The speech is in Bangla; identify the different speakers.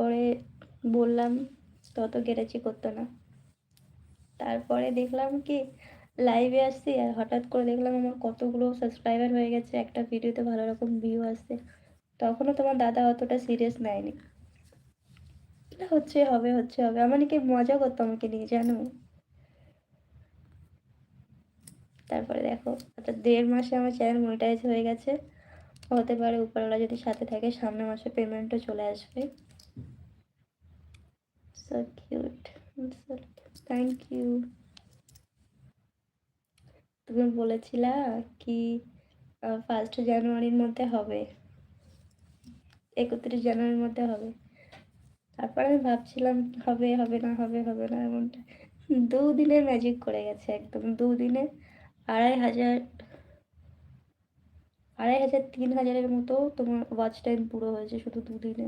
Speaker 1: তারপরে বললাম, তত কেটেচি করতো না। তারপরে দেখলাম কি লাইভে আসছি আর হঠাৎ করে দেখলাম আমার কতগুলো সাবস্ক্রাইবার হয়ে গেছে, একটা ভিডিওতে ভালো রকম ভিউ আসছে। তখনও তোমার দাদা অতটা সিরিয়াস নেয়নি। হচ্ছে হবে, হচ্ছে হবে। আমার নাকি মজা করতো আমাকে নিয়ে, জানো? তারপরে দেখো, অর্থাৎ 1.5 মাসে আমার চ্যানেল মনিটাইজ হয়ে গেছে। হতে পারে উপরওয়ালা যদি সাথে থাকে সামনের মাসে পেমেন্টও চলে আসবে। So cute, thank you. তুমি বলেছিলা কি 1 জানুয়ারির মধ্যে হবে, 31 জানুয়ারির মধ্যে হবে। তারপর আমি ভাবছিলাম হবে হবে না, হবে হবে না, এমনটা 2 দিনের ম্যাজিক করে গেছে একদম। 2 দিনে 2,500 2,500 3,000-এর মতো তোমার ওয়াচ টাইম পুরো হয়েছে শুধু 2 দিনে।